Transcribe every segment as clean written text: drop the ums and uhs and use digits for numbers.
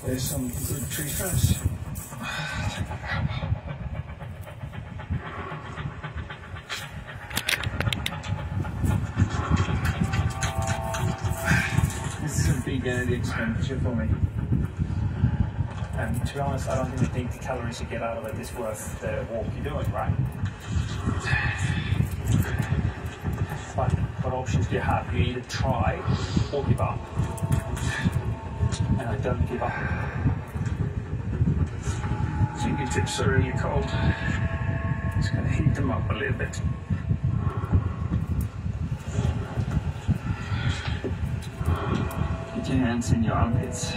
There's some good tree trunks. This is a big energy expenditure for me. And to be honest, I don't even think the calories you get out of it is worth the walk you're doing, right? But what options do you have? You either try or give up. And I don't give up. Fingertips are really cold. Just gonna heat them up a little bit. Get your hands in your armpits.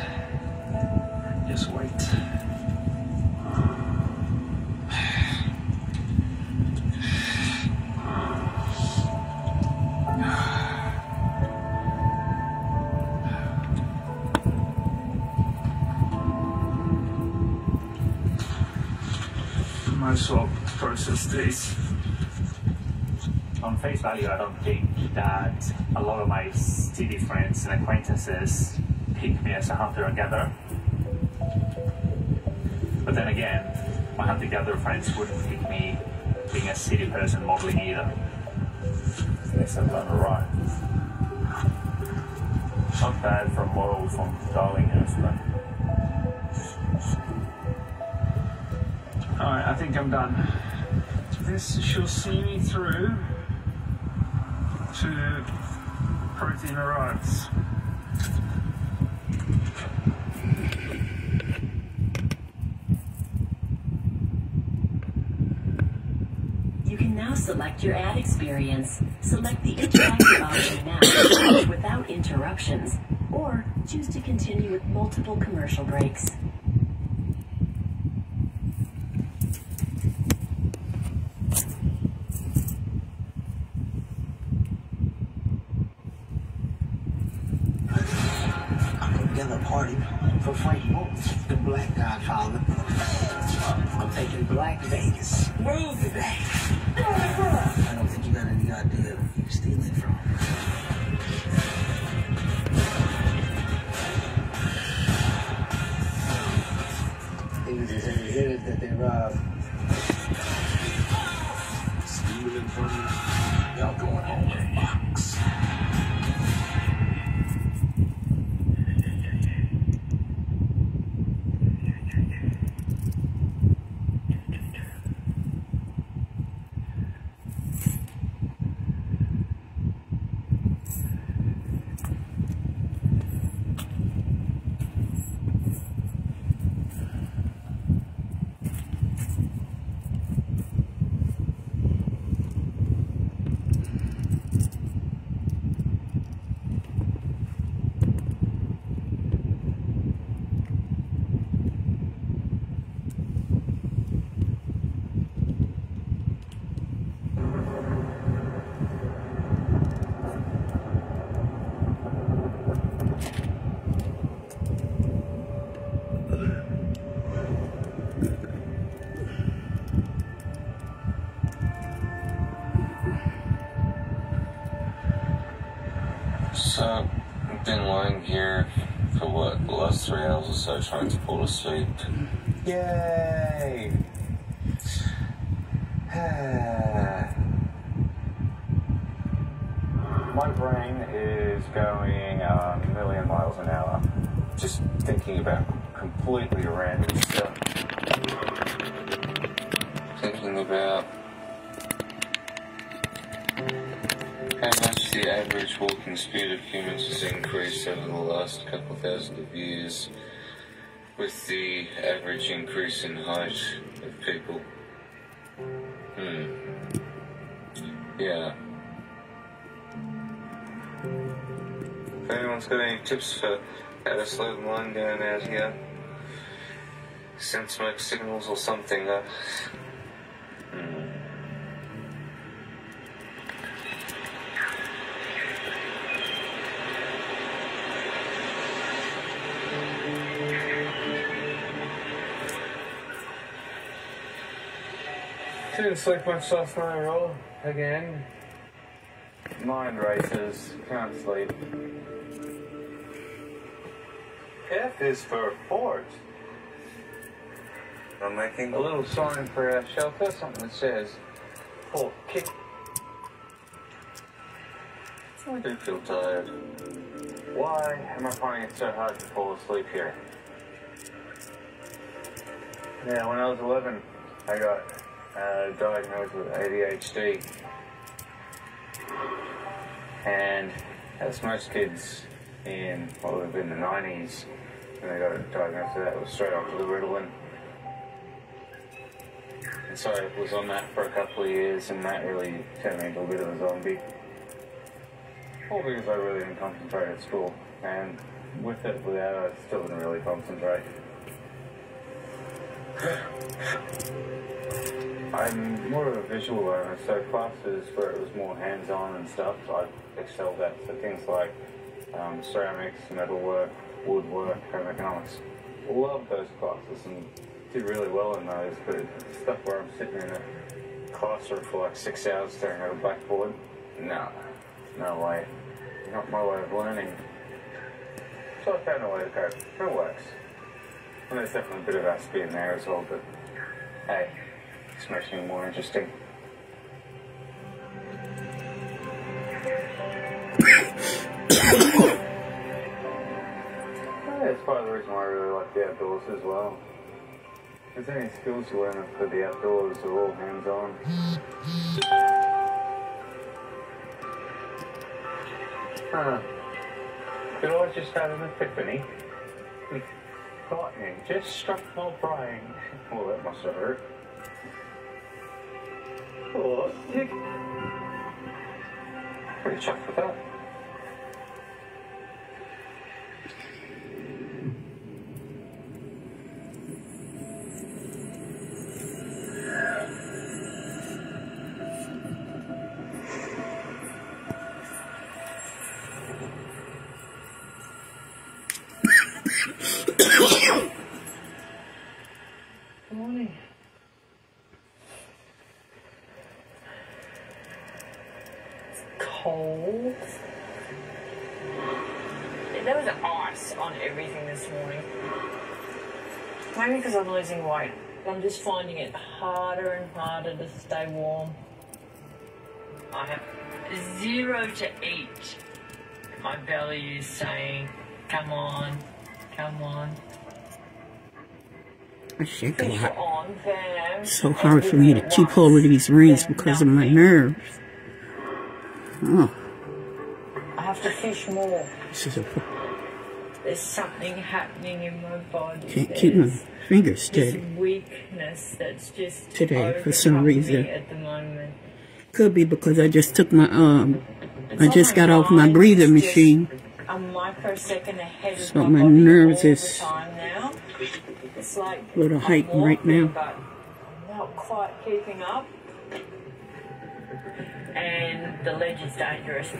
Just wait. Might as well process this. On face value, I don't think that a lot of my city friends and acquaintances pick me as a hunter and gatherer. But then again, my hunter-gatherer friends wouldn't pick me being a city person modeling either. Guess I've done it right. Not bad for a model from Darlinghurst, but... Alright, I think I'm done. This should see me through to protein arrives. You can now select your ad experience. Select the interactive option now without interruptions, or choose to continue with multiple commercial breaks. Party for Frank Wolf, the Black Godfather. I'm taking Black Vegas. Move today. I don't think you got any idea who you're stealing from. Things is in here that they robbed. Stealing from you. Y'all going home in a box. So, I've been lying here for what, the last 3 hours or so trying to fall asleep. Yay! My brain is going a million miles an hour, just thinking about completely random stuff. Thinking about how much the average walking speed of humans has increased over the last couple thousand of years, with the average increase in height of people. Yeah. If anyone's got any tips for how to slow the line down out here, send smoke signals or something, Didn't sleep much last night at all. Again. Mind races. Can't sleep. F is for fort. I'm making a little sign for our shelter, something that says Fort Kick. I do feel tired. Why am I finding it so hard to fall asleep here? Yeah, when I was 11, I got diagnosed with ADHD. And as most kids in the 90s, when they got diagnosed with that, it was straight off the Ritalin. And so I was on that for a couple of years, and that really turned me into a bit of a zombie. All because I really didn't concentrate at school, and with it, without it, I still didn't really concentrate. I'm more of a visual learner, so classes where it was more hands-on and stuff, I excelled at. So things like ceramics, metalwork, woodwork, home economics. Loved those classes and did really well in those, but stuff where I'm sitting in a classroom for like 6 hours staring at a blackboard, no way. Not my way of learning. So I found a way to cope. It works. And there's definitely a bit of aspie in there as well, but hey, it's making it more interesting. It's part of the reason why I really like the outdoors as well. If there's any skills you learn for the outdoors, they're all hands-on. Did I just have an epiphany? Lightning just struck my brain. Well, that must have hurt. Oh, pretty chuffed with that. Good morning. It's cold. There was ice on everything this morning. Maybe because I'm losing weight. I'm just finding it harder and harder to stay warm. I have 0 to eat. My belly is saying, come on, come on. I shake a lot. It's so hard for me to keep hold of these rings because of my nerves. Oh. I have to fish more. This is a... There's something happening in my body. Can't keep my fingers steady. This weakness that's just today for some reason. At the moment. Could be because I just took my I just got off my breathing machine. A microsecond ahead of So my nerves is now. It's like a little heightened right now. But I'm not quite keeping up. And the ledge is dangerous.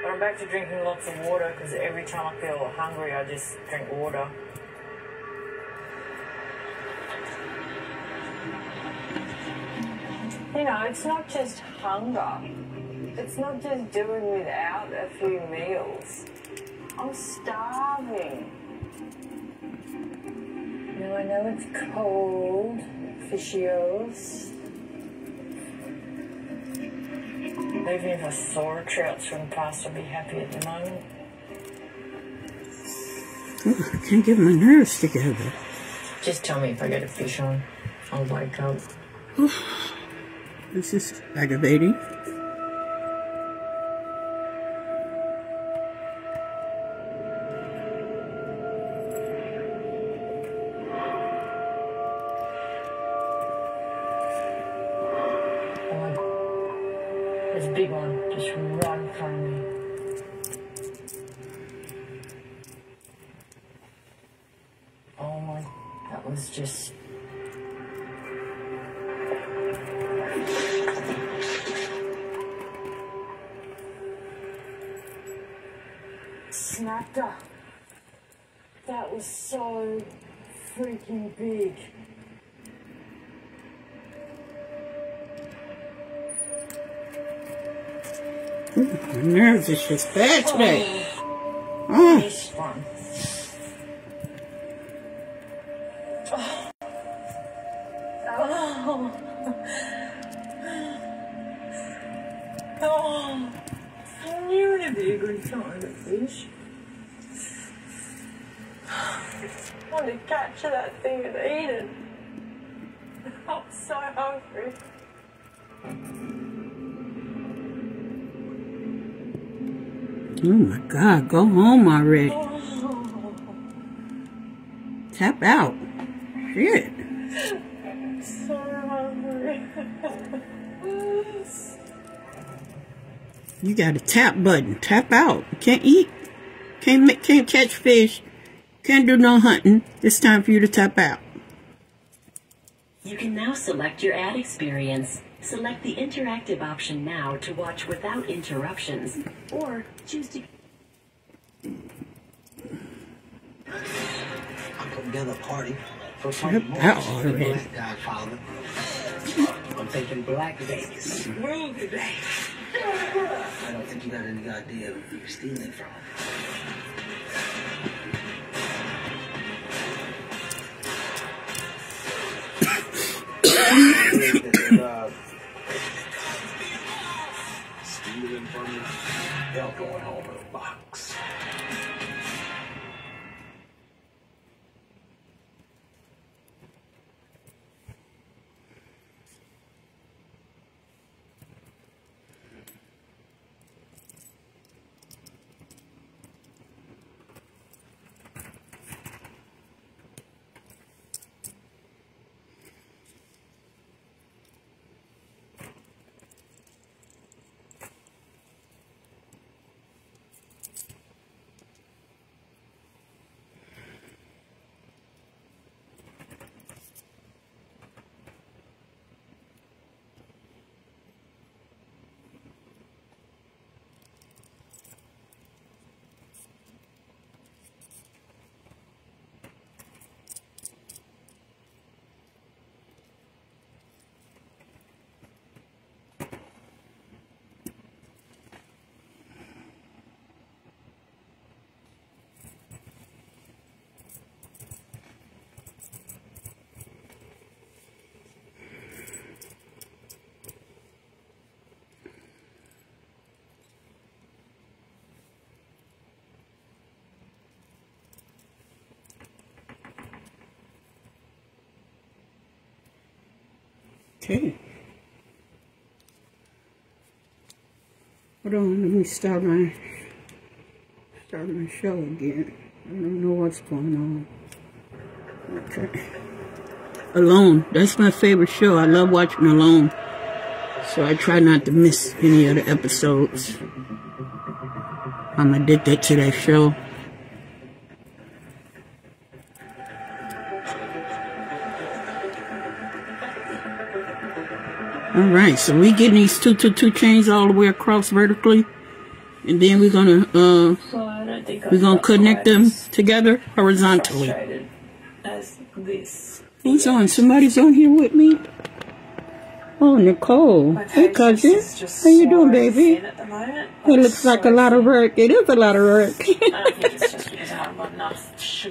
But I'm back to drinking lots of water because every time I feel hungry, I just drink water. You know, it's not just hunger. It's not just doing without a few meals. I'm starving. Now I know it's cold, fishios. Even if I saw trouts from past, I'd be happy at the moment. Oh, I can't get my nerves together. Just tell me if I get a fish on. I'll wake up. This is aggravating. There's a big one just right in front of me. Oh my, that was just... Snapped her. That was so freaking big. My nerves is just bad today. Oh. This one. Oh, I knew it'd be a good time to fish. I wanted to capture that thing and eat it. I'm so hungry. Oh my God, go home already. Tap out. Shit. I'm so hungry. You got a tap button. Tap out. You can't eat. Can't catch fish. Can't do no hunting. It's time for you to tap out. You can now select your ad experience. Select the interactive option now to watch without interruptions, or choose to... I'm putting together a party for Frank Black Godfather. I'm taking Black Vegas. Movie day. I don't think you got any idea who you're stealing from. Stealing from you. Y'all going home in a box. Okay. Hold on, let me start my show again. I don't know what's going on. Okay. Alone. That's my favorite show. I love watching Alone. So I try not to miss any other episodes. I'm addicted to that show. Alright, so we getting these 222 chains all the way across vertically. And then we're gonna connect them together horizontally. As this. Who's on? Somebody's on here with me? Oh, Nicole. Hey, cousin. How you doing, baby? It looks like a lot of work. It is a lot of work.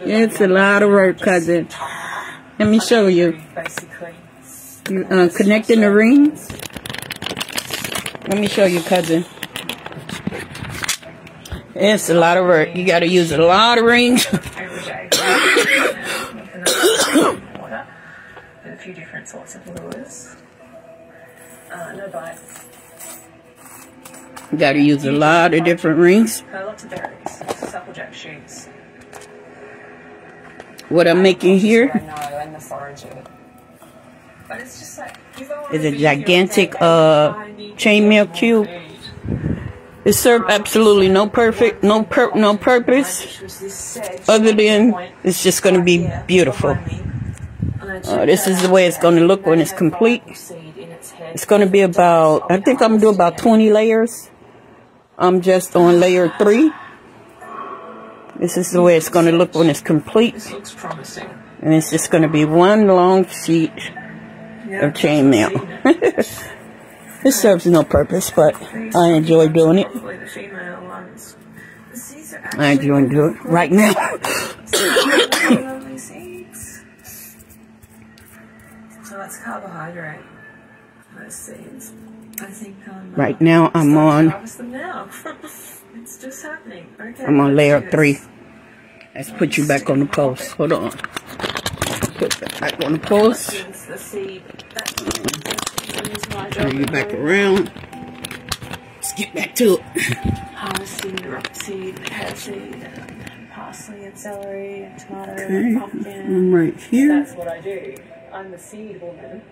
It's a lot of work, cousin. Let me show you. You connecting the rings? Let me show you, cousin. It's a lot of work. You got to use a lot of rings. A few different sorts of lures. No bites. You got to use a lot of different rings. Lots of berries, supplejack shoots. What I'm making here and the foraging. But it's just like, is a gigantic chainmail cube. It served absolutely no purpose other than it's just going to be beautiful. This is the way it's going to look when it's complete. It's going to be about, I think I'm going to do about 20 layers. I'm just on layer 3. This is the way it's going to look when it's complete. This looks promising. And it's just going to be one long sheet of chainmail. It serves no purpose, but I enjoy doing it. I enjoy doing it right now. So that's carbohydrate. Those seeds. I think right now I'm on. Harvest them now. It's just happening. Okay. I'm on layer 3. Let's put you back on the post. Hold on. Put that back on the post. The seed. Bring you back around. Let's get back to it. Harvest seed, rock seed, carrot seed, parsley and celery and tomato Okay. and pumpkin. I'm right here. That's what I do. I'm the seed woman.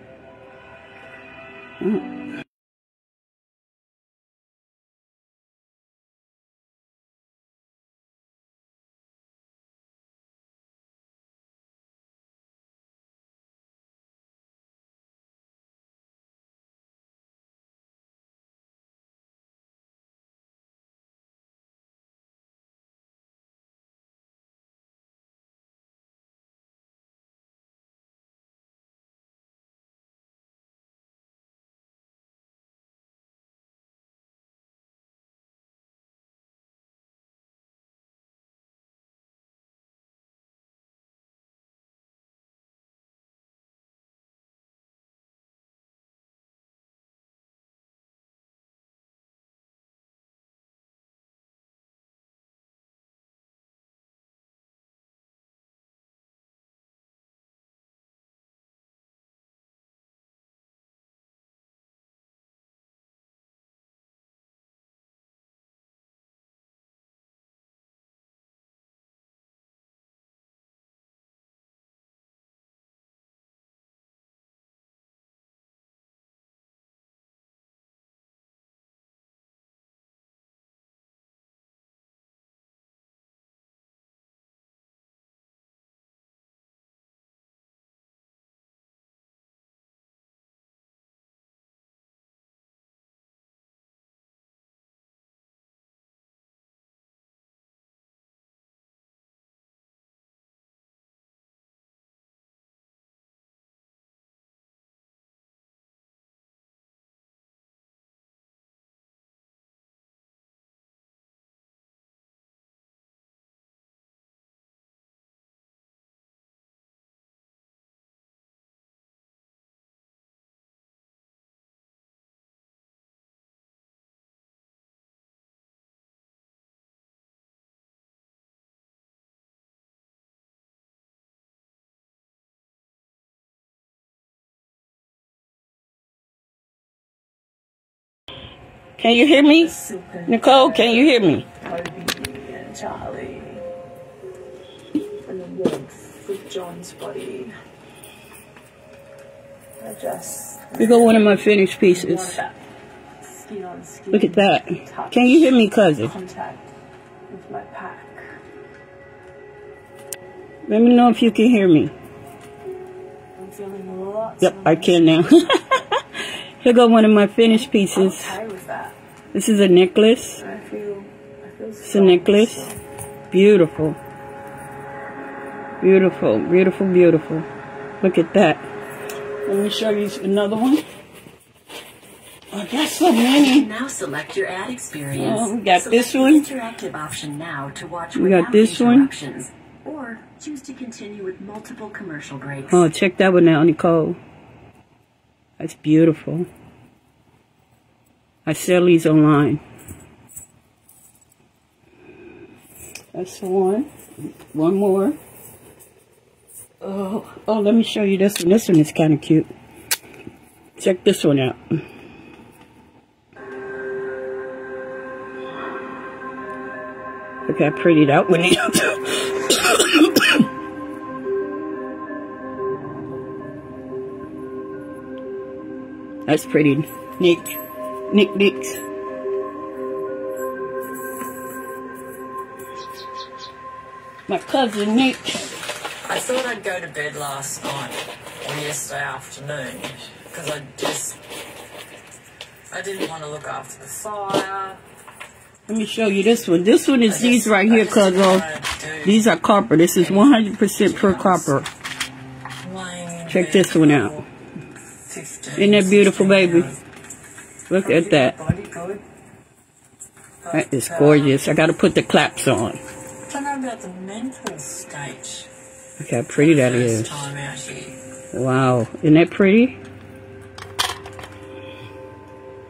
Can you hear me? Nicole, can you hear me? Toby and Charlie. And the warmth of John's body. I just... Here go one of my finished pieces. Skin on skin. Look at that. Can you hear me, cousin? Contact with my pack. Let me know if you can hear me. I'm feeling lots. Yep, I can now. Here go one of my finished pieces. Okay with that. This is a necklace. I feel It's a necklace. Beautiful. Beautiful, beautiful, beautiful. Look at that. Let me show you another one. I got so many. Now select your ad experience. Oh, we got Select this the one. interactive option now to watch We got without this one. interruptions. Or choose to continue with multiple commercial breaks. Oh, check that one out, Nicole. That's beautiful. I sell these online. That's the one. One more. Oh, let me show you this one. This one is kind of cute. Check this one out. Look how pretty that one is. That's pretty. Nick. My cousin Nick. I thought I'd go to bed last night or yesterday afternoon because I didn't want to look after the fire. Let me show you this one. This one is these right here, cousin. These are copper. This is 100% pure copper. playing. Check this one out. 15, Isn't that beautiful, 16 baby? hours. Look at that. Body good. That is gorgeous. I got to put the claps on. I don't know about the mental state. Look how pretty that First is. time out here. Wow. Isn't that pretty?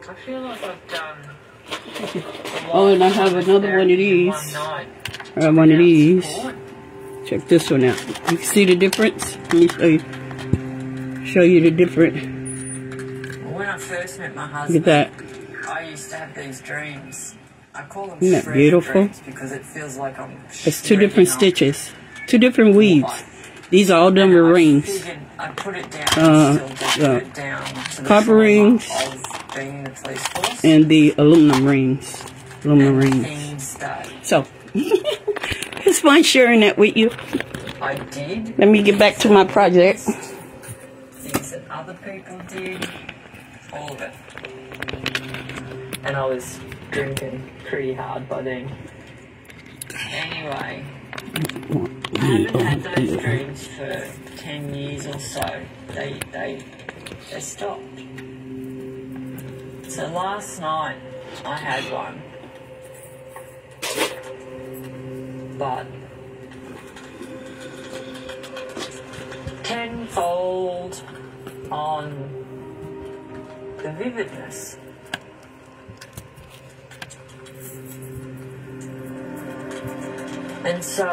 I feel like I've done. Oh, and I have another one of these. One night. I have one of these. Sport. Check this one out. You see the difference? Let me show you the difference. When I first met my Look husband, at that. I used to have these dreams. I call them Isn't that shredder beautiful? dreams because it feels like I'm It's two different shredding up. stitches. Two different weaves. These are all done with And I rings. figured I'd put it down and still get it down to the Copper trauma rings. of being in the police force. And the aluminum rings. Aluminum And rings. things stayed. So, it's fun sharing that with you. I did. Let me get back to my project. Things that other people did. All of it. And I was drinking pretty hard by then. Anyway, I haven't had those dreams for 10 years or so. They stopped. So last night I had one. But tenfold on the vividness. And so,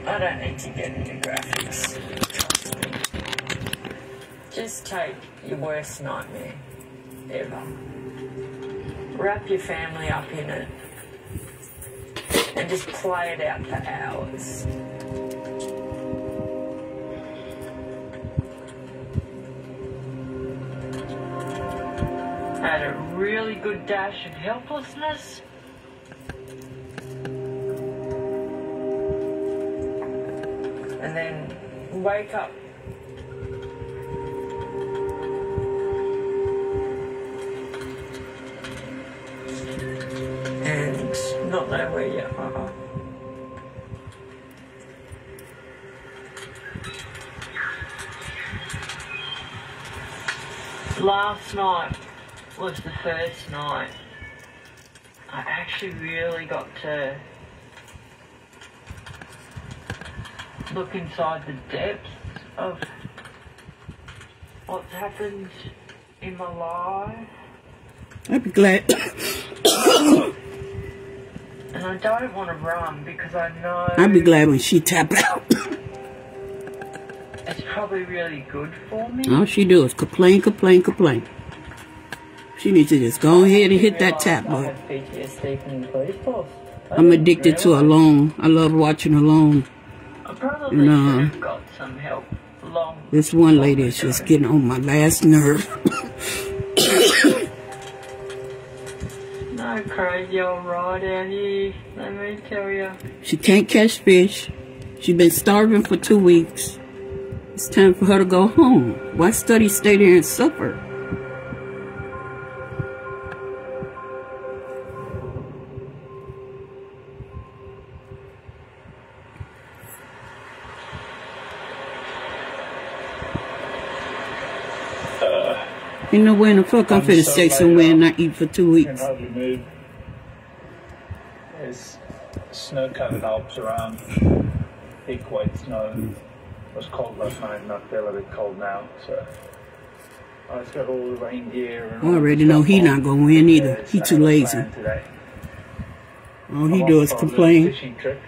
I don't need to get into graphics, trust me. Just take your worst nightmare ever. Wrap your family up in it. And just play it out for hours. Had a really good dash of helplessness. And then wake up. And not know where you are. Last night was the first night I actually really got to look inside the depths of what's happened in my life. I'd be glad. And I don't want to run because I know I'd be glad when she tap out. it's probably really good for me. All she do is complain, complain, complain. She needs to just go ahead and hit that tap I button. have PTSD from the police force. I'm addicted to Alone. I love watching Alone. I probably No. should have got some help long. This one lady is just getting on my last nerve. No crazy old ride out here, let me tell you. She can't catch fish. She's been starving for 2 weeks. It's time for her to go home. Why study, stay there and suffer? You know where in the fuck I'm finna stay somewhere and not eat for 2 You weeks. can hardly move. There's snow-covered Alps around. Big white snow. It was cold last night, not feel a bit cold now. So I've got all the rain gear. And I already know he not gonna win either. He too lazy. Today. All he do is complain. Fishing trip.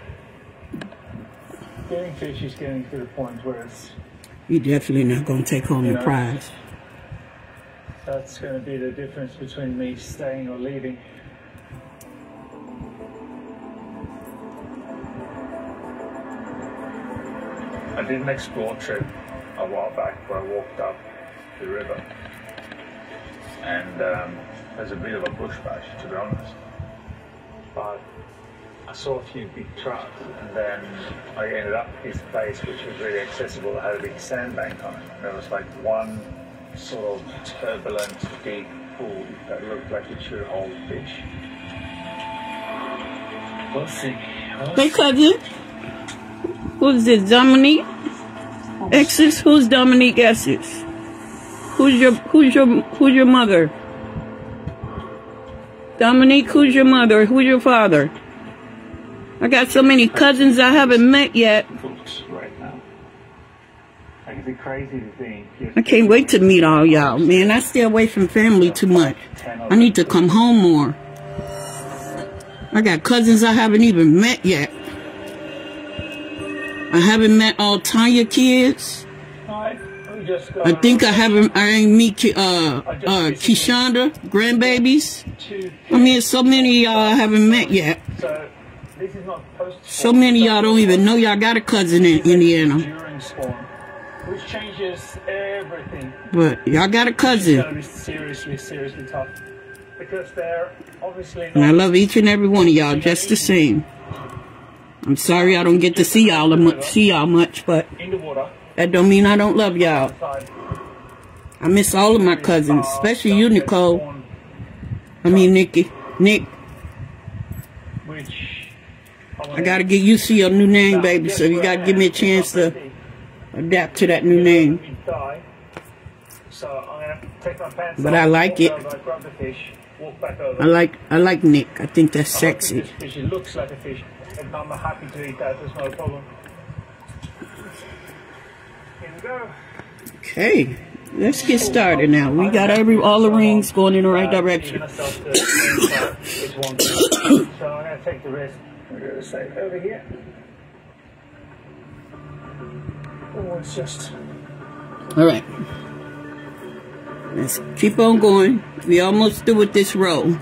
Getting fish is getting to the point where it's He definitely not gonna take home the prize. that's going to be the difference between me staying or leaving. I did an explore trip a while back where I walked up the river, and there's a bit of a bush bash, to be honest, but I saw a few big trout, and then I ended up at this place which was really accessible. It had a big sandbank on it, and there was like one sort of turbulent deep pool that looked like it should hold fish. We'll see. Hey, cousin. Who's this? Dominique? Exes? Who's Dominique Exes? Who's your mother? Dominique, who's your mother? Who's your father? I got so many cousins I haven't met yet. Right now. Like, is it crazy to think? I can't wait to meet all y'all, man. I stay away from family too much. I need to come home more. I got cousins I haven't even met yet. I haven't met all Tanya kids. I think I ain't meet Kishonda grandbabies. I mean, so many of y'all I haven't met yet. So many of y'all don't even know y'all got a cousin in Indiana. Which changes everything. But y'all got a cousin. It's going to be seriously tough. Because they're obviously not. And I love each and every one of y'all just the same. I'm sorry I don't get to see y'all much, but that don't mean I don't love y'all. I miss all of my cousins, especially you, Nicole. I mean, Nick. I gotta get used to your new name, baby, so you gotta give me a chance to adapt to that new name. But I like it. I like Nick. I think that's sexy. It looks like a fish, and I'm happy to eat that. There's no problem. Here we go. Okay, let's get started now. We got all the rings going in the right direction. So I'm gonna take the rest. We're gonna say over here. Oh, it's just. All right. Let's keep on going. We almost through with this row.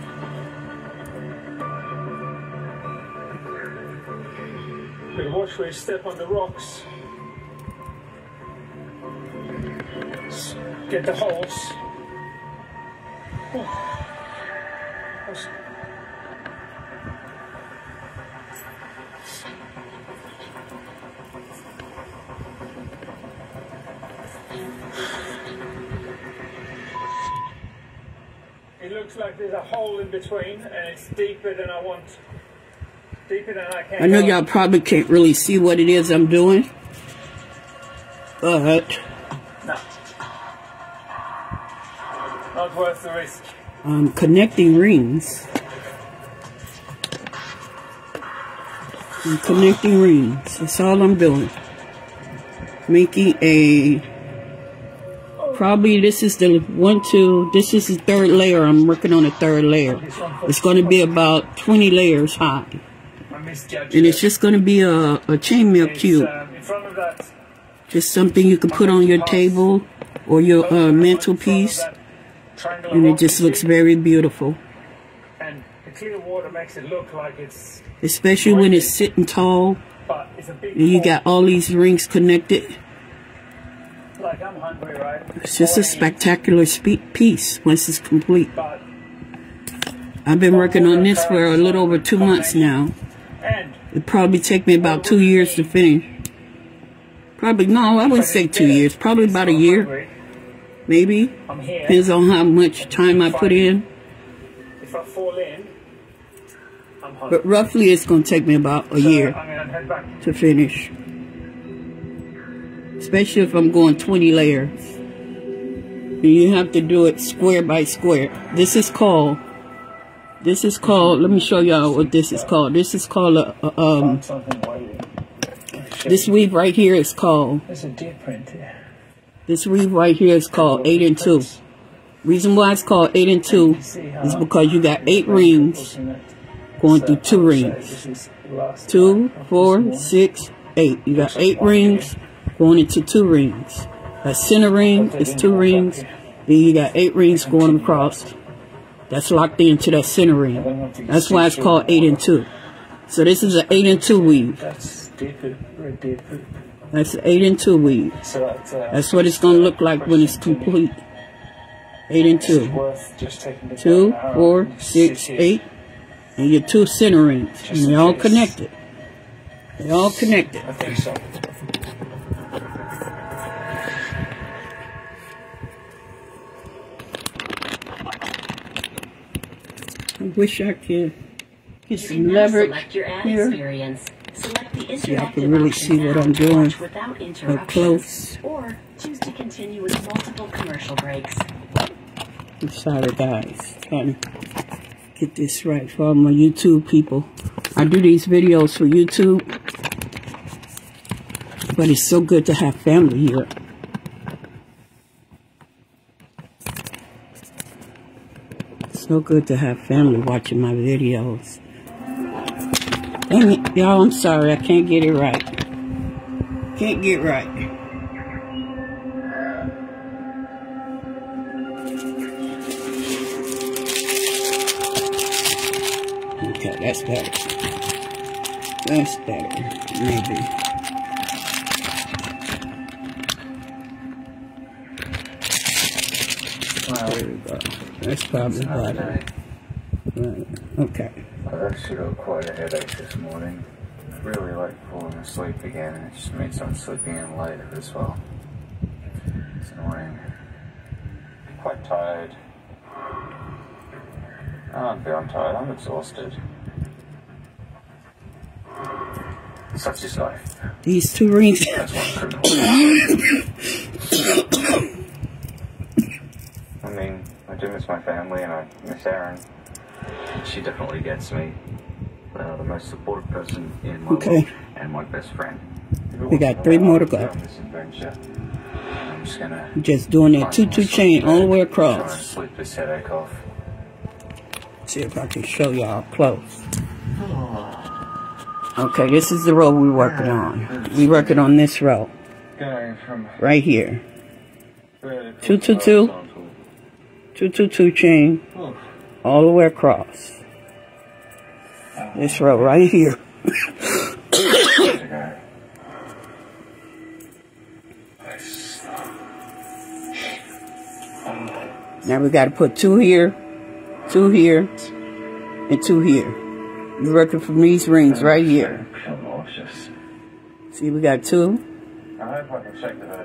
But watch where you step on the rocks. Get the holes. It looks like there's a hole in between, and it's deeper than I want. Deeper than I can. I know y'all probably can't really see what it is I'm doing, but no, not worth the risk. I'm connecting rings. That's all I'm doing. Making a. Probably this is the this is the third layer. I'm working on a third layer. It's going to be about 20 layers high. And it's just going to be a chainmail cube. Just something you can put on your table or your mantelpiece. And it just looks very beautiful. And the clear water makes it look like it's... Especially when it's sitting tall. And you got all these rings connected. Like I'm hungry, right? It's just a spectacular piece once it's complete. I've been working on this for a little over 2 months now. It'd probably take me about 2 years to finish. Probably, no, I wouldn't say 2 years. Probably about a year. Maybe. Depends on how much time I put in. If I fall in, I'm hungry. But roughly it's going to take me about a year to finish. Especially if I'm going 20 layers. And you have to do it square by square. This is called, let me show y'all what this is called. This is called this weave right here is called, there's a deer print here. This weave right here is called 8 and 2. Reason why it's called 8 and 2 is because you got 8 rings going through 2 rings. 2, 4, 6, 8. You got 8 rings going into 2 rings. That center ring is 2 rings. Then you got 8 rings going across. That's locked into that center ring. That's why it's called 8 and 2. So this is an 8 and 2 weave. That's an 8 and 2 weave. That's what it's going to look like when it's complete. 8 and 2. 2, 4, 6, 8. And your 2 center rings. And they're all connected. They're all connected. I think so. I wish I could get some leverage Select your ad here. experience. Select the interactive y'all can really option see now what I'm to doing watch without up interruptions, close. or choose to continue with multiple commercial breaks. I'm sorry, guys. Trying to get this right for all my YouTube people. I do these videos for YouTube, but it's so good to have family here. So good to have family watching my videos. Dang it, y'all, I'm sorry. I can't get it right. Can't get right. Okay, that's better. That's better, maybe. There we go. That's probably better. Right. Okay. I've actually got quite a headache this morning. I really like falling asleep again, and it just means I'm sleeping in later as well. It's annoying. I'm quite tired. I'm tired, I'm exhausted. Such is life. These two rings. That's one criminal. I mean, I do miss my family and I miss Erin. She definitely gets me. The most supportive person in my world and my best friend. We got 3 more to go. On this adventure, I'm just gonna doing that 2-2 chain all the way try and across. sleep this headache off. See if I can show y'all close. Okay, this is the row we're working on. We're working on this row. Going from Right here. 2-2-2. 2-2-2 chain. All the way across. This row right here. Now we got to put 2 here, 2 here, and 2 here. We're working from these rings right here. See, we got 2.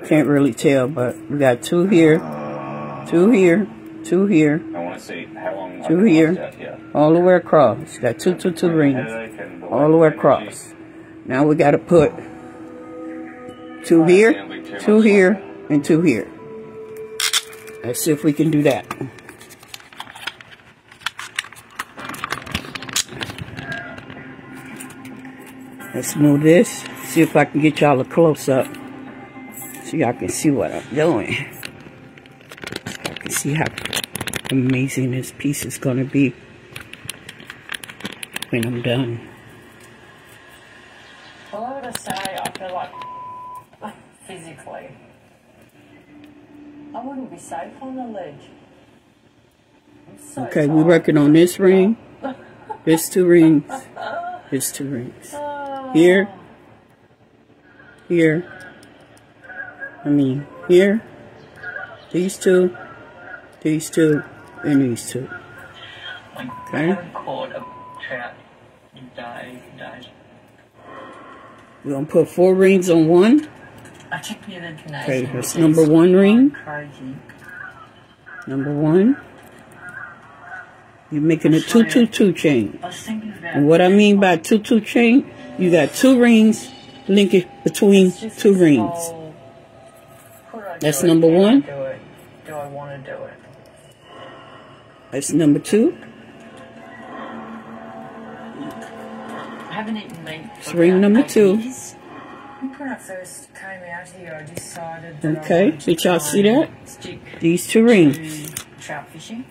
Can't really tell, but we got 2 here, 2 here, 2 here, I want to see how long 2 here, all the way across. Got 2-2-2 rings, all the way across. Now we got to put 2 here, 2 here, and 2 here. Let's see if we can do that. Let's move this. See if I can get y'all a close-up so y'all can see what I'm doing. So y'all can see how amazing this piece is going to be when I'm done. Well, I would say I feel like physically I wouldn't be safe on the ledge. So Okay, we're working on this ring, this 2 rings, this 2 rings. Here, here, here, these 2, and these 2. Okay? I haven't caught a trout in days. We're going to put 4 rings on one. I checked the other day. Okay, that's number 1 ring. Crazy. Number 1. You're making a 2-2-2 chain. I was thinking about And what I mean by 2-2 chain, you got 2 rings linking between 2 rings. That's number 1. Do I want to do it? That's number 2. I haven't eaten meat. It's ring number 2. When I first came out here, I decided that Okay, I wanted to did y'all try see that? and stick These 2 rings. to trout fishing.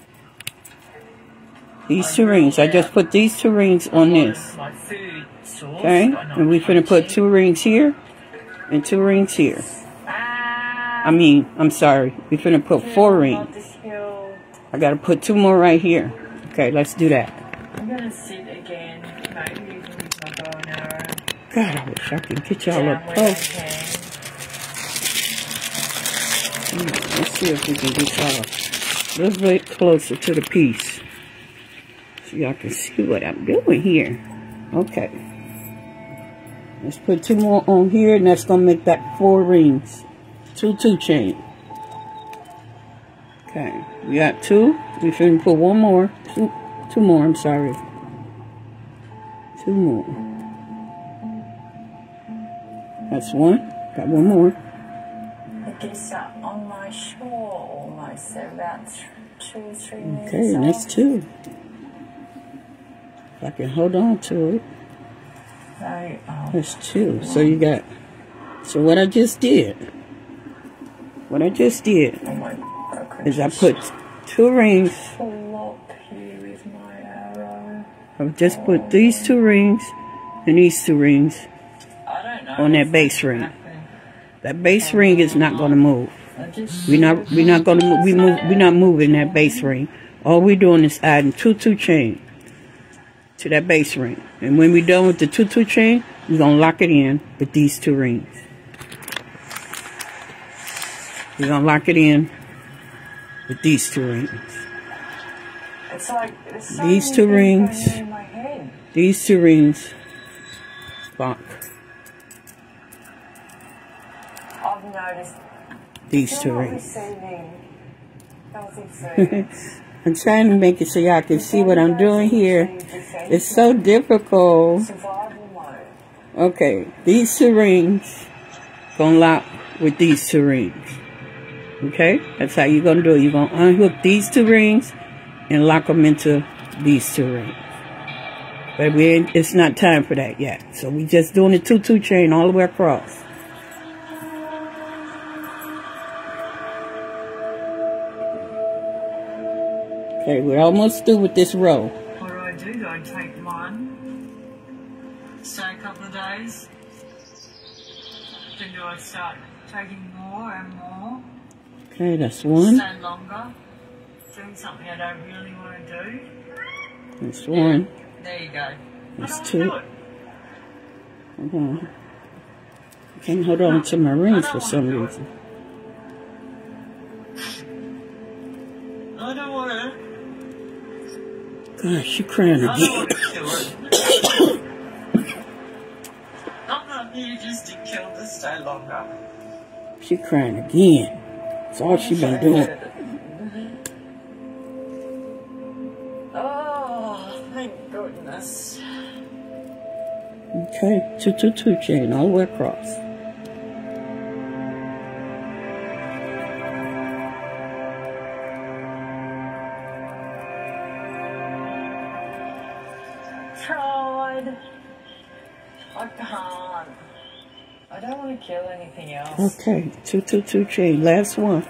These 2 rings. I just put these 2 rings on this. My food source. Okay? And we finna put 2 rings here and 2 rings here. I'm sorry. We finna put 4 rings. I gotta put 2 more right here. Okay, let's do that. I'm gonna sit again, maybe even with my bow and arrow. God, I wish I could get y'all Down up where I close. can. Let's see if we can get y'all a little bit closer to the piece. So y'all can see what I'm doing here. Okay. Let's put 2 more on here, and that's gonna make that 4 rings. 2-2 chain. Okay, we got 2. We finna put 1 more. 2 more, I'm sorry. 2 more. That's one. Got one more. It gets up on my shore almost. They're about 2 or 3 meters Okay, and that's off. two. If I can hold on to it. They are. That's two. So you got. So what I just did. Oh my broken. Is I put 2 rings. Flop here with my arrow. I've just put these 2 rings and these 2 rings I don't know on that base ring. That base ring is not going to move. We're not going to move. We're not moving that base ring. All we're doing is adding 2-2 chain to that base ring. And when we're done with the 2-2 chain, we're going to lock it in with these 2 rings. We're going to lock it in with these 2 rings. It's like there's so These many 2 things rings. going on in my head. These 2 rings. Lock. I've noticed. These 2 You're not rings. receiving healthy food. I'm trying to make it so y'all can see what I'm doing here. It's so difficult. Survival mode. Okay, these 2 rings gonna lock with these 2 rings. Okay, that's how you're gonna do it. You're gonna unhook these 2 rings and lock them into these 2 rings. But it's not time for that yet. So we just doing the 2-2 chain all the way across. Okay, we're almost through with this row. What do? Do I take one, stay a couple of days, then do I start taking more and more, Okay, that's 1. stay longer, doing something I don't really want to do? That's 1. There you go. That's I don't 2. do it. Hold on. I can't hold on to my rings for some reason. I don't want to. Gosh, she crying I don't again. want to kill it. I'm not here just to kill to stay longer. She crying again. That's all she been doing. Oh, thank goodness. Okay, 2-2-2 chain all the way across. Tried. I can't. I don't want to kill anything else. Okay, 2-2-2 chain, last one.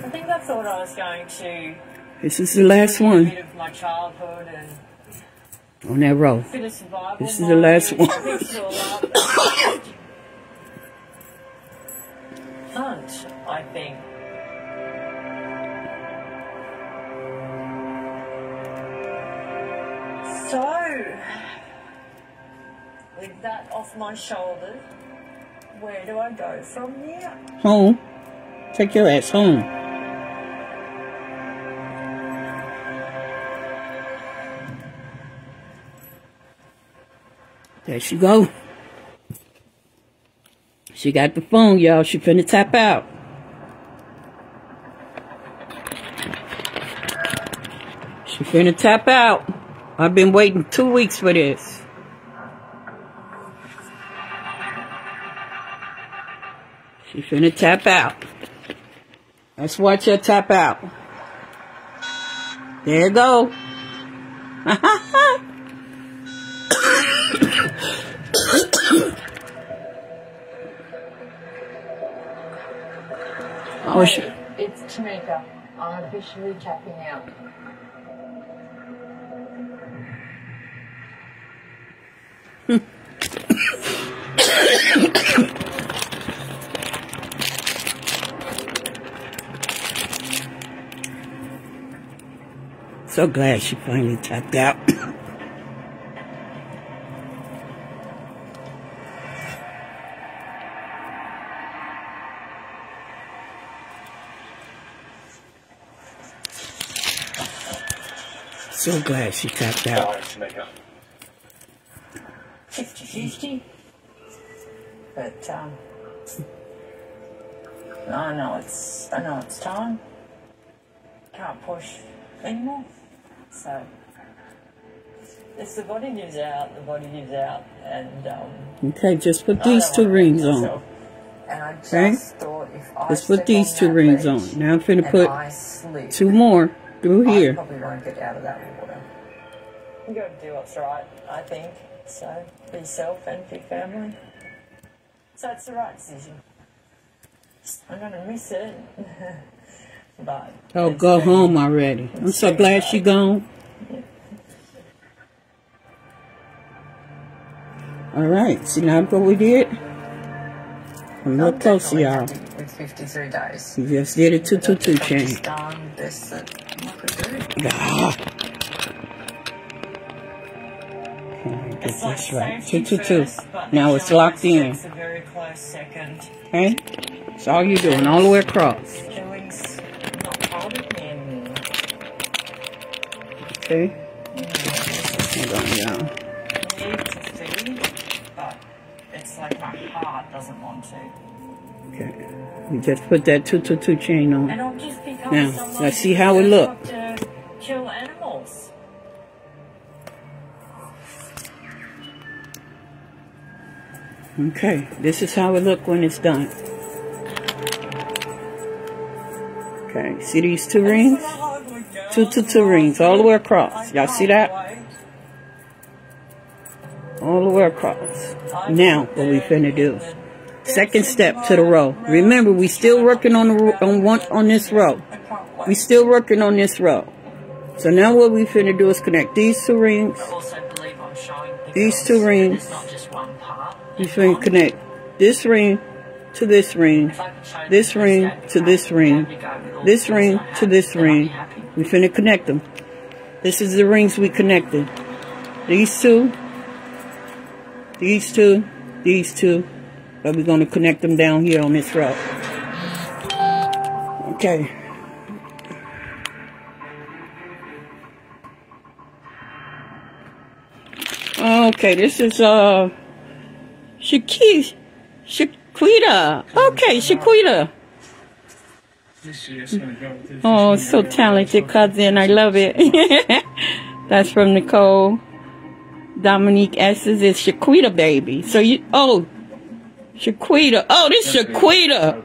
I think I thought I was going to This is the last live a one bit of my childhood and on that row. bit of survival. This is the last one. Fix it all up. Hunt, I think. So, with that off my shoulders, where do I go from here? Home. Take your ass home. There she go. She got the phone, y'all. She finna tap out. She finna tap out. I've been waiting 2 weeks for this. She finna tap out. Let's watch her tap out. There you go. Oh, shit. It's Tamika. I'm officially tapping out. So glad she finally tapped out. So glad she tapped out. 50-50. But I know it's time. Can't push anymore. So If the body gives out, the body gives out, and okay, just put these two rings on. And I just Okay, thought if I just put step these on two that rings ledge on. Now I'm finna and put I slip, 2 more through I here. probably won't get out of that water. You got to do what's right, I think. So for yourself and for your family. So it's the right decision. I'm gonna miss it, but Oh, it's go been- home already. I'm it's so been glad great. she gone. All right, see now what we did? I'm a little closer, y'all. With 53 days. You just did a 222 chain. It's done best that I could do. Ah. Okay, get It's like this right. safety 222. first, but Now it's killing locked in. steps a very close second. Okay? That's all you're doing, all the way across. Killing's not holding me anymore. Okay? Hold on, y'all. I need to feed, but it's like my heart doesn't want to. Okay. You just put that 222 chain on. And I'll just become Now, someone let's see how it look. who's got to kill animals. Okay, this is how it look when it's done. Okay, see these 2 rings? 222 rings, all the way across. Y'all see that? All the way across. Now, what we finna do? Second step to the row. Remember, we still working on this row. We still working on this row. So now what we finna do is connect these 2 rings. I also believe I'm showing the These girls 2 that rings. It's not just one part. We finna connect this ring to this ring, this ring to this ring, this ring to this ring. We finna connect them. This is the rings we connected. These 2, these 2, these 2. But we're gonna connect them down here on this row. Okay. Okay, this is Shaquita. Okay, Shaquita. Oh, so talented cousin. I love it. That's from Nicole. Dominique S's is Shaquita baby. So you Shaquita. Oh, this Shaquita.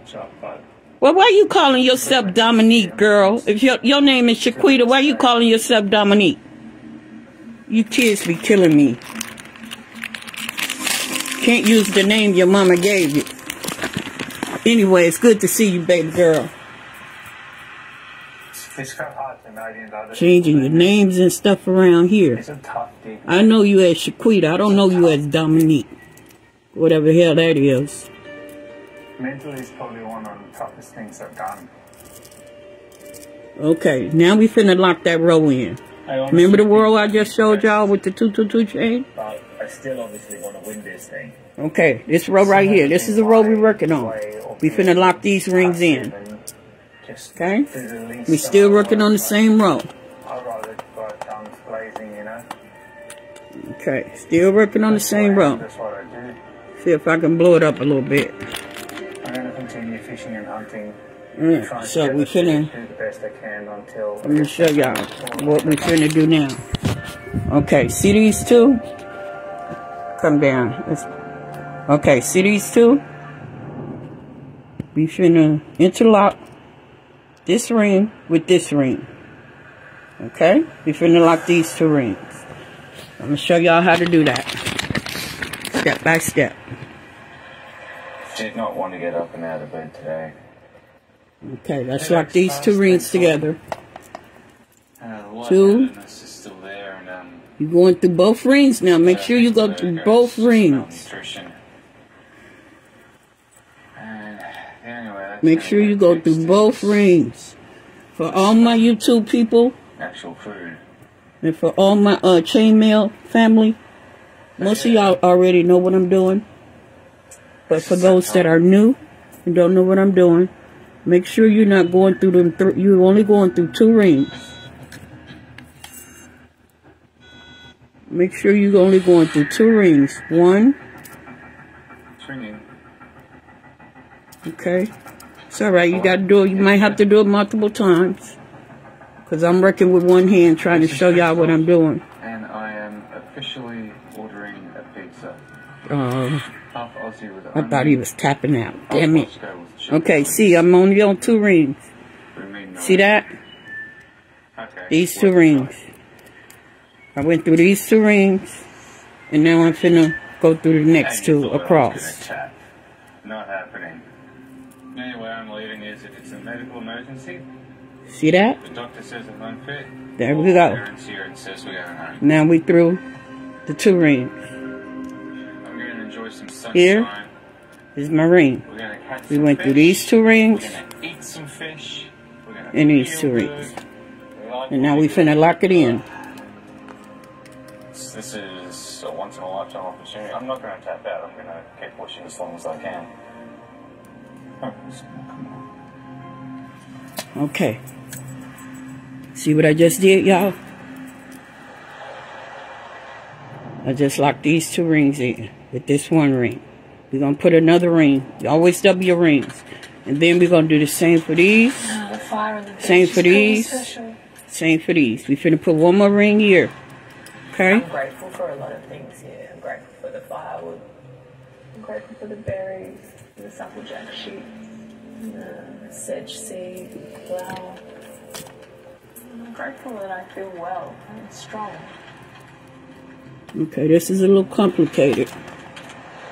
Well, why you calling yourself Dominique, girl? If your name is Shaquita, why you calling yourself Dominique? You kids be killing me. Can't use the name your mama gave you. Anyway, it's good to see you, baby girl. It's kind of hard to imagine that. Changing your names and stuff around here. It's a tough thing. I know you as Shaquita. I don't know you as Dominique. Whatever the hell that is. Mentally, it's probably one of the toughest things I've done. Okay, now we finna lock that row in. Remember the row I just showed y'all with the 222 chain? But I still obviously want to win this thing. Okay, this row right here. This is the row we're working on. We finna lock these rings in. Okay? We still working on the same row. I'd rather go guns blazing, you know? Okay, still working on the same row. That's what I do. See if I can blow it up a little bit. I'm going to continue fishing and hunting. So we finna, Do the best I can until... let me show y'all what we finna do now. Okay, see these 2? Come down. Okay, see these 2? We finna interlock this ring with this ring. Okay? We finna lock these 2 rings. I'm gonna show y'all how to do that. Step by step. Did not want to get up and out of bed today. Okay, let's lock these 2 rings together. The 2. is still there, and You're going through both rings now. Make sure you go through both rings. And anyway, Make sure you go through both rings. For all my YouTube people actual food. and for all my chainmail family, most of y'all already know what I'm doing. But for those that are new and don't know what I'm doing, make sure you're not going through them. You're only going through 2 rings. Make sure you're only going through 2 rings. 1. It's ringing. Okay. It's alright. You got to do it. You might have to do it multiple times. Because I'm working with one hand trying to show y'all what I'm doing. And I am Half Aussie with I thought he was tapping out. Damn it. Moscow with sugar. Okay, see, I'm only on 2 rings. What do you mean, no? See that? Okay. These 2 rings. I went through these 2 rings, and now I'm finna go through the next And you 2 thought I was across. gonna tap. Not happening. Anyway, I'm leaving is if it's a medical emergency. See that? The doctor says I'm unfit. There we go. Parents here and says we're going home. Now we through the 2 rings. I'm going to enjoy some sunshine. Here is my ring. We're going to catch We some went fish. through these 2 rings We're going to eat some fish. We're going to and these feel 2 good. rings. We like And now we what do. finna lock it in. This is a once in a lifetime opportunity. I'm not going to tap out. I'm going to keep pushing as long as I can. Oh, come on. Okay. See what I just did, y'all? I just locked these 2 rings in with this 1 ring. We're going to put another ring. You always double your rings. And then we're going to do the same for these. The fire on the beach Same for is pretty these. special. Same for these. We finna put 1 more ring here. Okay? I'm grateful for a lot of things here. I'm grateful for the firewood. I'm grateful for the berries, the supplejack sheep, the sedge seed, flour. I'm grateful that I feel well and strong. Okay, this is a little complicated.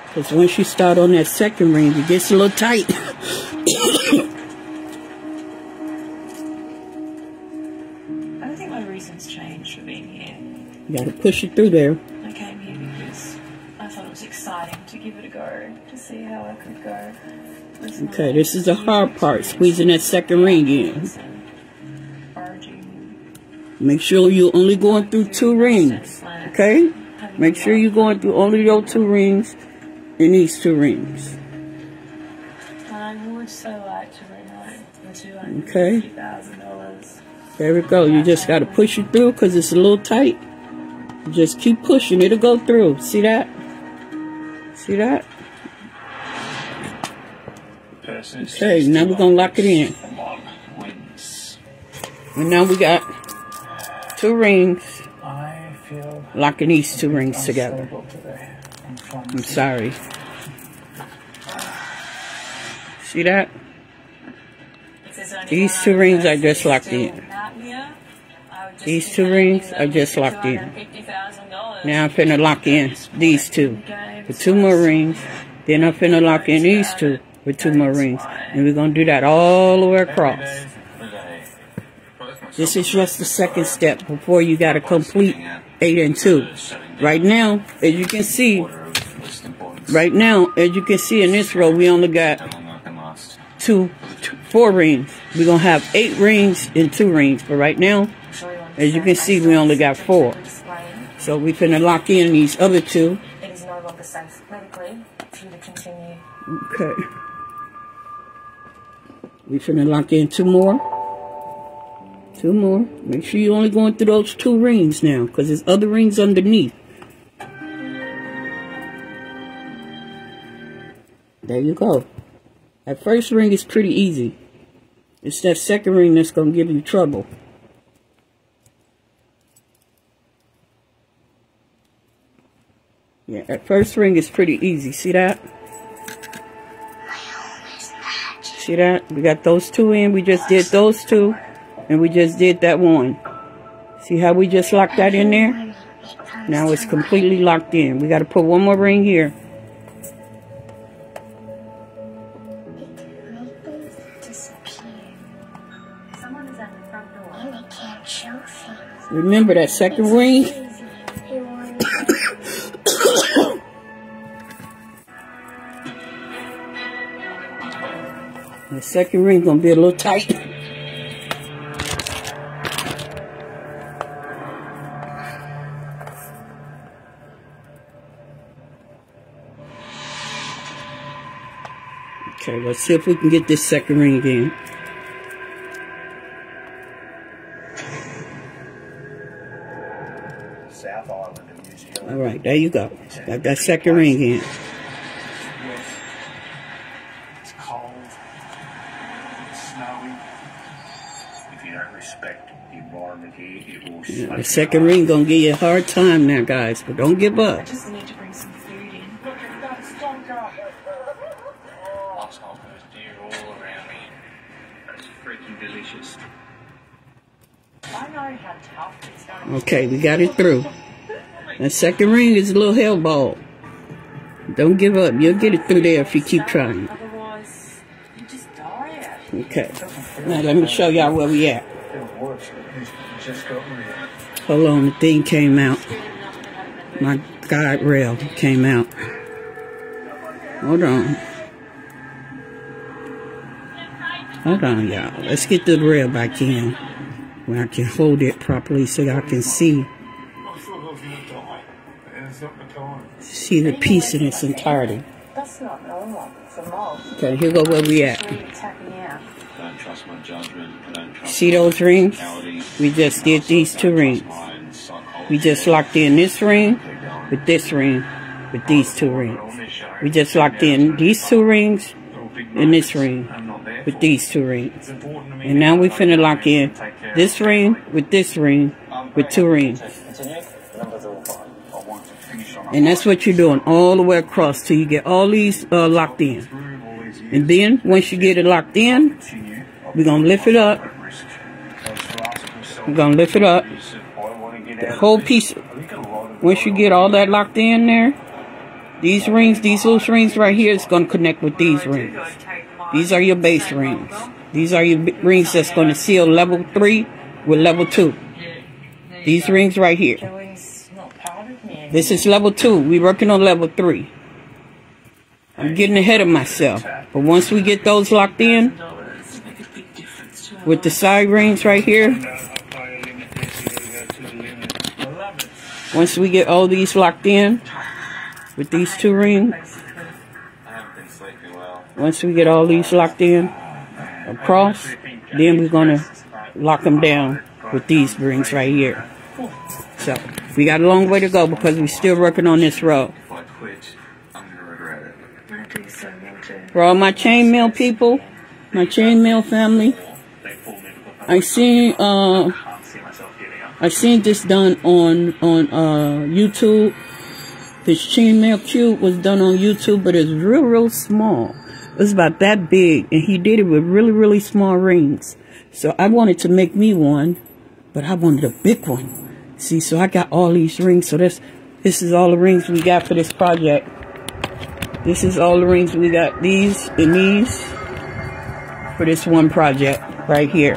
Because once you start on that 2nd ring, it gets a little tight. I don't think my reasons changed for being here. You gotta push it through there. I came here because I thought it was exciting to give it a go, to see how I could go. Okay, this is the hard part, squeezing that 2nd ring in. Make sure you're only going through 2 rings. Okay? Make sure you're going through only those 2 rings and these 2 rings. And I would so like to bring home the Okay. $250,000. There we go. You just got to push it through because it's a little tight. You just keep pushing. It'll go through. See that? See that? Okay, now we're going to lock it in. And now we got 2 rings. I feel Locking these 2 rings together. unstable today. I'm I'm clumsy. sorry. See that? These 2 rings I just locked in. These 2 rings I just locked in. Now I'm finna lock in these 2 with 2 more rings. Then I'm finna lock in these 2 with 2 more rings. And we're gonna do that all the way across. This is just the 2nd step before you gotta complete 8 and 2. Right now, as you can see, in this row, we only got 4 rings. We're gonna have 8 rings and 2 rings. But right now, as you can see, we only got 4. So we finna lock in these other 2. It is no longer safe medically for you to continue. Okay. We finna lock in 2 more. 2 more. Make sure you're only going through those 2 rings now, because there's other rings underneath. There you go. That first ring is pretty easy. It's that 2nd ring that's going to give you trouble. Yeah, that first ring is pretty easy. See that? See that? We got those 2 in. We just did those 2. And we just did that 1. See how we just locked that in there? Now it's completely locked in. We got to put 1 more ring here. Remember that 2nd ring? The 2nd ring gonna be a little tight. Okay, let's see if we can get this 2nd ring in. South Island of New Zealand. All right, there you go. Got that 2nd ring in. It's cold. It's snowy. If you don't respect the environment here, it will Yeah, slow the you 2nd down. ring gonna give you a hard time now, guys, but don't give up. I just need to bring some food in. Last night there was deer all around me. That's freaking delicious. I know how tough it's going to be. Okay, we got it through. That second ring is a little hell ball. Don't give up. You'll get it through there if you keep trying. Otherwise, you just die out. Okay. Now let me show y'all where we at. Just got rid. Hold on, the thing came out. My guide rail came out. Hold on. Hold on, y'all. Let's get the rail back in where I can hold it properly so y'all can see the piece in its entirety. That's not normal. It's a mold. Okay, here go where we at. Tapping out. Don't trust my judgment. I don't trust See those rings? We just did these two rings. We just locked in this ring with this ring with these two rings. We just locked in these two rings and this ring with these two rings. And now we finna lock in this ring with this ring with two rings. And that's what you're doing all the way across till you get all these locked in. And then once you get it locked in, we're gonna lift it up. We're gonna lift it up. The whole piece. Once you get all that locked in there, these rings, these loose rings right here, is gonna connect with these rings. These are your base rings. These are your rings that's gonna seal level 3 with level 2. These rings right here. This is level 2. We're working on level 3. I'm getting ahead of myself. But once we get those locked in, with the side rings right here, once we get all these locked in, with these two rings, once we get all these locked in, across, then we're going to lock them down with these rings right here. So, we got a long way to go because we're still working on this road. For all my chainmail people, my chainmail family, I seen this done on YouTube. This chainmail cube was done on YouTube, but it's real small. It was about that big, and he did it with really small rings. So I wanted to make me one, but I wanted a big one. See, so I got all these rings. So this is all the rings we got for this project. This is all the rings we got. These and these for this one project right here.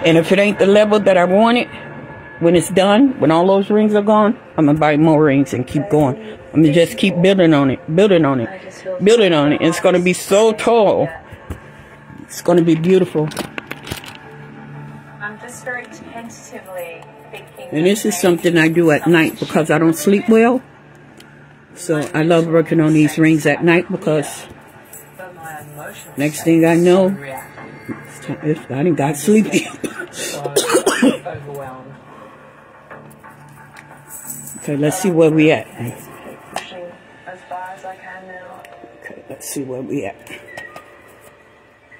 And if it ain't the level that I wanted, when it's done, when all those rings are gone, I'm gonna buy more rings and keep going. I'm gonna just keep building on it, building on it, building on it. It's gonna be so tall. It's gonna be beautiful. I'm just very tentatively thinking. And this is something I do at night because I don't sleep well. So I love working on these rings at night because next thing I know, I didn't got sleepy. Okay, let's see where we at. Pushing as far as I can now. Okay, let's see where we at.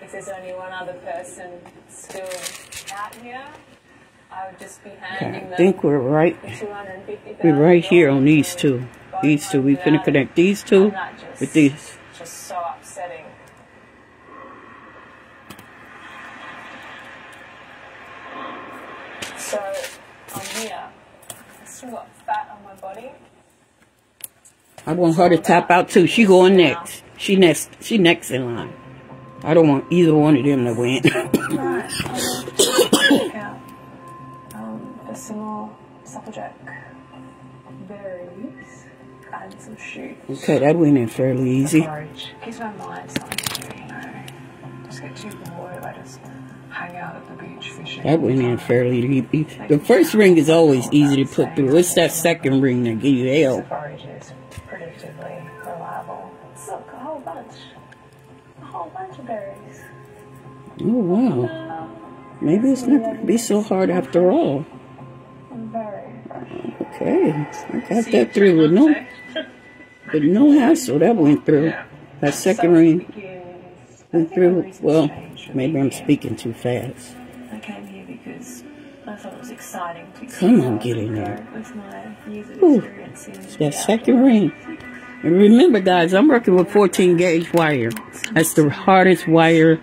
If there's only one other person still out here, I would just be handing Okay, I them think we're right. $250,000. We're right here on these two. These two. We finna connect these two with these. Just so upsetting. So I'm here. I still got fat on my body. I want her to tap out too. She going next. She next. She next in line. I don't want either one of them to win. Right. Check out for some more supplejack berries and some shoots. Okay, that went in fairly easy. Porridge. Keeps my mind something to, you know. Just get too bored. I just hang out at the beach fishing. That went in fairly easy. The first ring is always easy to put through. It's that second ring that give you hell. The porridge is predictably reliable. Look, a whole bunch. A whole bunch of berries. Oh, wow. Maybe it's not going to be so hard after all. Very fresh. Okay. I got that through with no hassle. That went through. That second ring went through. Well, maybe I'm speaking too fast. I came here because I thought it was exciting to Come on, get in there. with my years of Ooh, experience in that second ring. And remember, guys, I'm working with 14 gauge wire. That's the hardest wire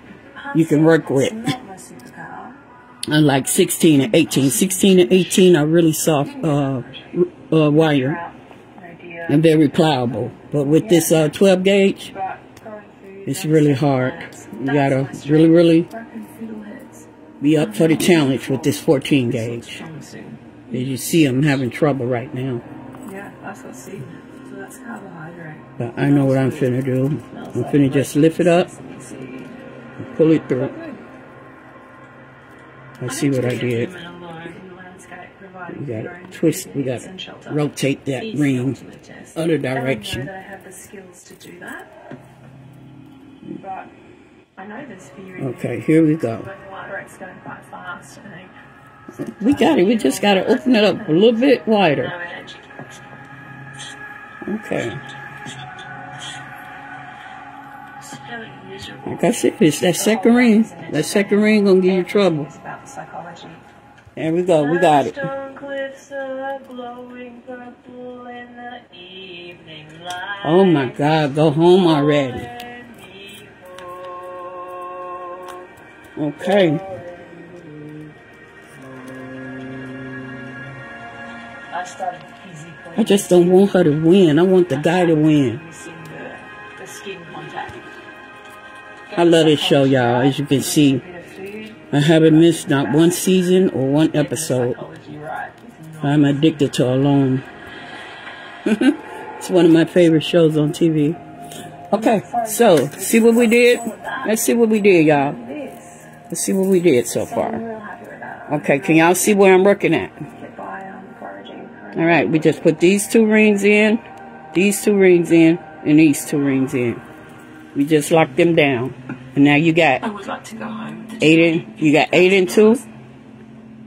you can work with. Unlike 16 and 18. 16 and 18 are really soft wire and very pliable. But with this 12 gauge, it's really hard. You gotta really be up for the challenge with this 14 gauge. As you see, I'm having trouble right now. Yeah, that's what's seeing it. So that's carbohydrate. But I know what I'm finna do. I'm finna just lift it up and pull it through. Let's see what I did. We gotta twist, we gotta rotate that ring other direction. Okay, here we go. We got it. We just gotta open it up a little bit wider. Okay. Like I said, it's that second ring. That second ring gonna give you trouble. There we go. We got it. Oh my God! Go home already. Okay. I just don't want her to win. I want the guy to win. I love this show, y'all. As you can see, I haven't missed not one season or one episode. I'm addicted to Alone. It's one of my favorite shows on TV. Okay, so, see what we did? Let's see what we did, y'all. Let's see what we did so far. Okay, can y'all see where I'm working at? Alright, we just put these two rings in, these two rings in, and these two rings in. We just locked them down. And now you got 8 in, you got 8 and 2,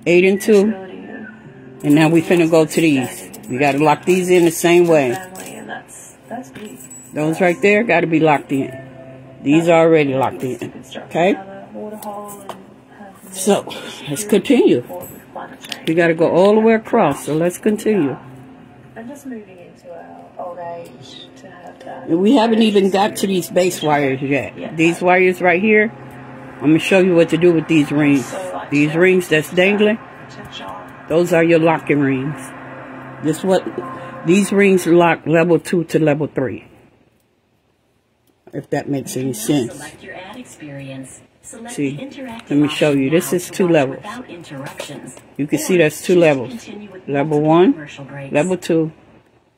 8 and 2, and now we finna go to these. We gotta lock these in the same way. Those right there gotta be locked in. These are already locked in. Okay? So, let's continue. We gotta go all the way across, so let's continue. I'm just moving into our old age to have that. And we haven't even got to these base wires yet. These wires right here, I'm gonna show you what to do with these rings. These rings that's dangling, those are your locking rings. These rings lock level 2 to level 3. If that makes any sense. See, let me show you. This is 2 levels. You can see that's 2 levels. Level 1, level 2,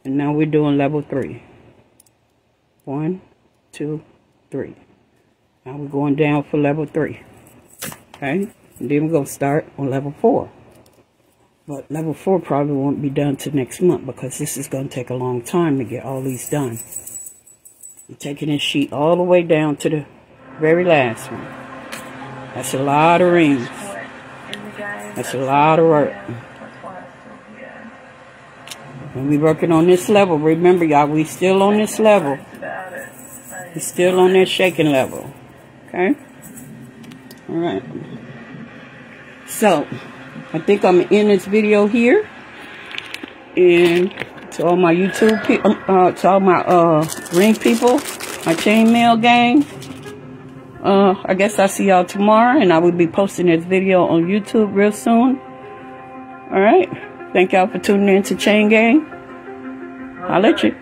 and now we're doing level 3. 1, 2, 3. Now we're going down for level 3. Okay? And then we're going to start on level 4. But level 4 probably won't be done till next month because this is going to take a long time to get all these done. You're taking this sheet all the way down to the very last one. That's a lot of rings. That's a lot of work. And we're working on this level. Remember, y'all, we still on this level. We're still on that shaking level. Okay? Alright. So, I think I'm going to end this video here. And to all my YouTube people, to all my ring people, my chainmail gang. I guess I'll see y'all tomorrow, and I will be posting this video on YouTube real soon. Alright. Thank y'all for tuning in to Chain Gang. I'll let you.